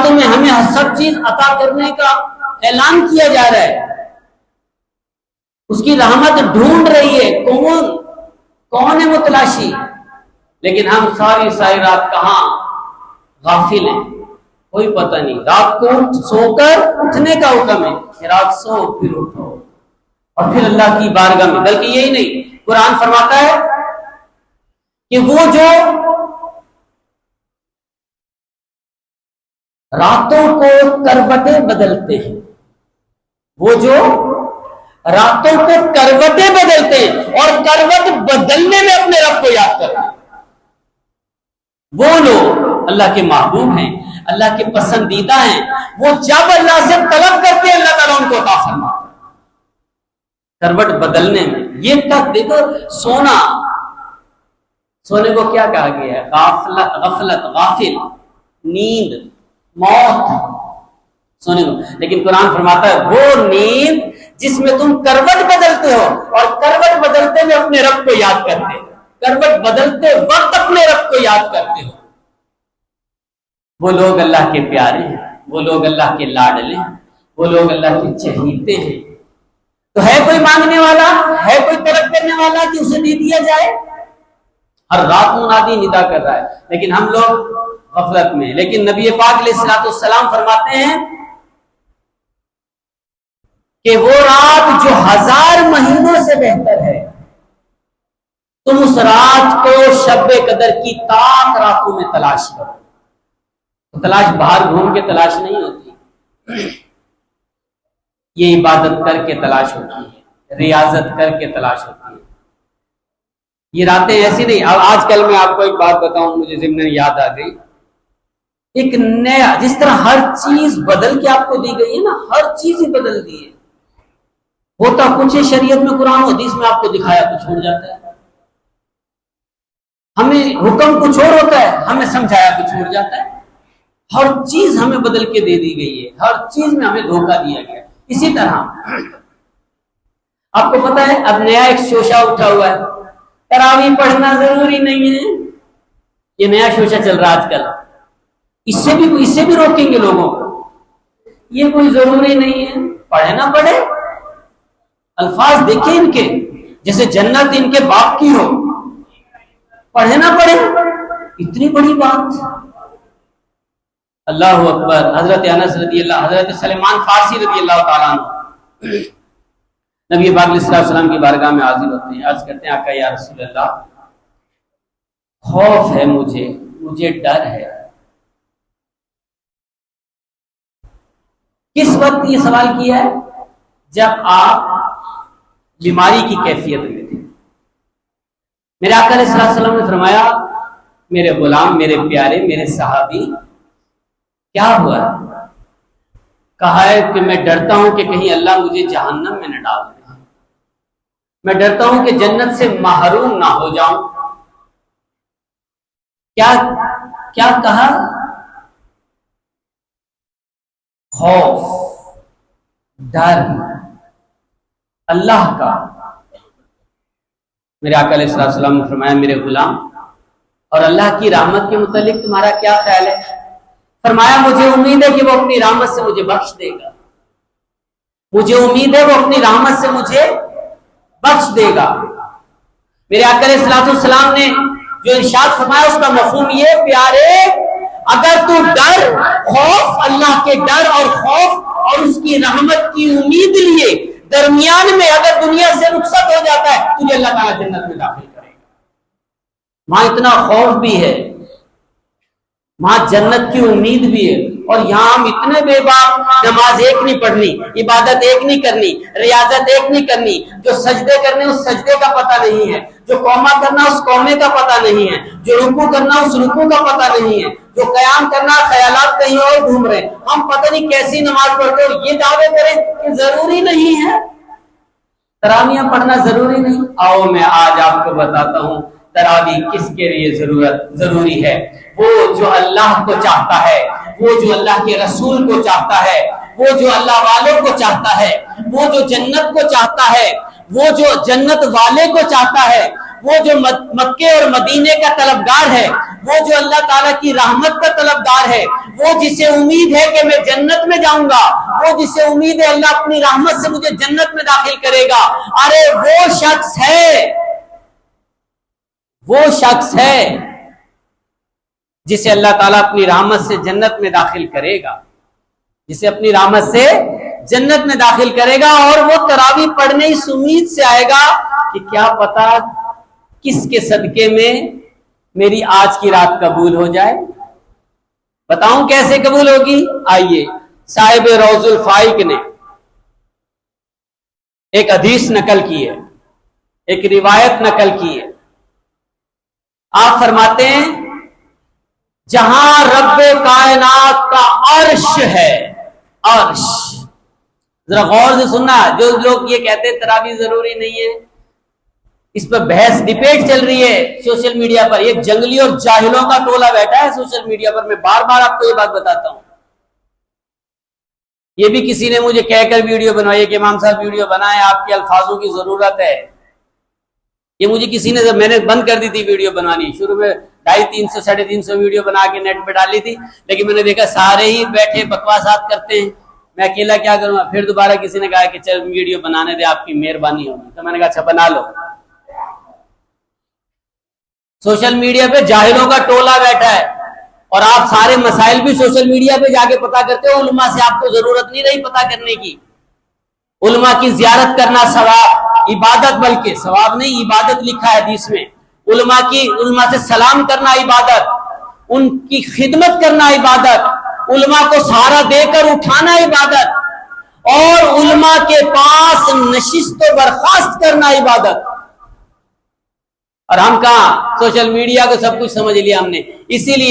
रातों में हमें सब चीज अता करने का ऐलान किया जा रहा है, उसकी रहमत ढूंढ रही है। कौन है वो तलाशी? लेकिन हम सारी रात कहां गाफिल हैं, कोई पता नहीं। रात को सोकर उठने का हुक्म है कि रात सो फिर उठो और फिर अल्लाह की बारगाह में। बल्कि यही नहीं, कुरान फरमाता है कि वो जो रातों को करवटें बदलते हैं, वो जो रातों को करवटें बदलते हैं और करवट बदलने में अपने रब को याद करते हैं, वो लोग अल्लाह के महबूब हैं, अल्लाह के पसंदीदा हैं। वो जब अल्लाह से तलब करते हैं अल्लाह ताला उनको अता फरमाता है। करवट बदलने में ये तक देखो, सोने को क्या कहा गया है? गफलत, गाफिल, नींद, मौत, सोने को। लेकिन कुरान फरमाता है वो नींद जिसमें तुम करवट बदलते हो और करवट बदलते में अपने रब को याद करते हो, करवट बदलते वक्त अपने रब को याद करते हो, वो लोग अल्लाह के प्यारे हैं, वो लोग अल्लाह के लाडले हैं, वो लोग अल्लाह के चहीते हैं। तो है कोई मांगने वाला, है कोई तलब करने वाला कि उसे दे दिया जाए? हर रात मुनादी निदा कर रहा है, लेकिन हम लोग गफलत में। लेकिन नबी पाक अलैहिस्सलाम फरमाते हैं कि वो रात जो 1000 महीनों से बेहतर है, तुम उस रात को शब-ए कदर की ताक रातों में तलाश करो। तो तलाश बाहर घूम के तलाश नहीं होती, ये इबादत करके तलाश होती है, रियाजत करके तलाश होती है। ये रातें ऐसी नहीं। अब आजकल मैं आपको एक बात बताऊं, मुझे ज़िम्मन याद आ गई। एक नया, जिस तरह हर चीज बदल के आपको दी गई है ना, हर चीज ही बदल दी है। होता कुछ है शरीयत में, कुरान हदीस में आपको दिखाया कुछ हो जाता है। हमें हुक्म कुछ और होता है, हमें समझाया कुछ हो जाता है। हर चीज हमें बदल के दे दी गई है, हर चीज में हमें धोखा दिया गया। इसी तरह आपको पता है अब नया एक शोशा उठा हुआ है, तरावी पढ़ना जरूरी नहीं है। ये नया शोशा चल रहा है आजकल, इससे भी रोकेंगे लोगों को। ये कोई जरूरी नहीं है, पढ़े ना पढ़े। अल्फाज देखिए इनके, जैसे जन्नत इनके बाप की हो, पढ़े ना पढ़े, इतनी बड़ी बात। अल्लाह अकबर। हजरत अनस रज़ी अल्लाह, हजरत सलमान फारसी रज़ी अल्लाह ताला अन्हु नबी पाक अलैहिस्सलाम की बारगाह में हाजिर होते हैं, अर्ज करते हैं आका या रसूल अल्लाह, खौफ है मुझे डर है। किस वक्त ये सवाल किया है? जब आप बीमारी की कैफियत में थे। मेरे आका अलैहिस्सलाम ने फरमाया, मेरे गुलाम, मेरे प्यारे, मेरे सहाबी, क्या हुआ? कहा है कि मैं डरता हूं कि कहीं अल्लाह मुझे जहन्नम में न डाल दे, मैं डरता हूं कि जन्नत से महरूम ना हो जाऊं। क्या कहा? खौफ, डर अल्लाह का। मेरे आका अलैहिस्सलाम ने फरमाया, मेरे गुलाम, और अल्लाह की रहमत के मुतालिक तुम्हारा क्या ख्याल है? फरमाया, मुझे उम्मीद है कि वो अपनी रहमत से मुझे बख्श देगा, मुझे उम्मीद है वो अपनी रहमत से मुझे बख्श देगा। मेरे आका अलैहिस्सलाम ने जो इरशाद फरमाया उसका मफहूम ये, प्यारे, अगर तू डर, खौफ, अल्लाह के डर और खौफ और उसकी रहमत की उम्मीद लिए दरमियान में अगर दुनिया से रुखसत हो जाता है, तुझे अल्लाह ताला जन्नत में दाखिल करेगा। वहां इतना खौफ भी है, वहां जन्नत की उम्मीद भी है, और यहां हम इतने बेबाक, नमाज एक नहीं पढ़नी, इबादत एक नहीं करनी, रियाजत एक नहीं करनी, जो सजदे करने उस सजदे का पता नहीं है, जो कौमा करना उस कौमे का पता नहीं है, जो रुकू करना उस रुकू का पता नहीं है, जो कयाम करना ख्यालात कहीं और घूम रहे। हम पता नहीं कैसी नमाज पढ़ते और ये दावे करें कि जरूरी नहीं है, तरावियां पढ़ना जरूरी नहीं। आओ मैं आज आपको बताता हूं तरावी किसके लिए जरूरी है। वो जो अल्लाह को चाहता है, वो जो अल्लाह के रसूल को चाहता है, वो जो अल्लाह वालों को चाहता है, वो जो जन्नत को चाहता है, वो जो जन्नत वाले को चाहता है, वो जो मक्के और मदीने का तलबगार है, वो जो अल्लाह ताला की रहमत का तलबदार है, वो जिसे उम्मीद है कि मैं जन्नत में जाऊंगा, वो जिसे उम्मीद है अल्लाह अपनी रहमत से मुझे जन्नत में दाखिल करेगा, अरे वो शख्स है जिसे अल्लाह ताला अपनी रहमत से जन्नत में दाखिल करेगा, जिसे अपनी रहमत से जन्नत में दाखिल करेगा। और वो तरावी पढ़ने इस उम्मीद से आएगा कि क्या पता किसके सदके में मेरी आज की रात कबूल हो जाए। बताऊं कैसे कबूल होगी? आइए, साहिब रौजुल फाइक ने एक हदीस नकल की है, एक रिवायत नकल की है। आप फरमाते हैं, जहां रब्बे कायनात का अर्श है, अर्श, जरा गौर से सुनना। जो लोग ये कहते हैं तरावी जरूरी नहीं है, इस पर बहस डिबेट चल रही है सोशल मीडिया पर। एक जंगली और जाहिलों का टोला बैठा है सोशल मीडिया पर। मैं बार बार आपको ये बात बताता हूं। ये भी किसी ने मुझे कहकर वीडियो बनवाई कि इमाम साहब वीडियो बनाए, आपके अल्फाजों की जरूरत है। ये मुझे किसी ने, मैंने बंद कर दी थी वीडियो बनवानी। शुरू में 250, 350 वीडियो बना के नेट पे डाली थी, लेकिन मैंने देखा सारे ही बैठे बकवासात करते हैं, मैं अकेला क्या करूंगा। फिर दोबारा किसी ने कहा कि चल वीडियो बनाने दे, आपकी मेहरबानी होगी। तो मैंने कहा अच्छा बना लो। सोशल मीडिया पे जाहिलों का टोला बैठा है और आप सारे मसाइल भी सोशल मीडिया पे जाके पता करते हो। उलमा से आपको जरूरत नहीं रही पता करने की। उलमा की जियारत करना सवाब, इबादत, बल्कि सवाब नहीं इबादत लिखा है हदीस में। उलमा से सलाम करना इबादत, उनकी खिदमत करना इबादत, उलमा को सहारा देकर उठाना इबादत, और उलमा के पास नशिस्त बर्खास्त करना इबादत। और हम कहा सोशल मीडिया को सब कुछ समझ लिया हमने। इसीलिए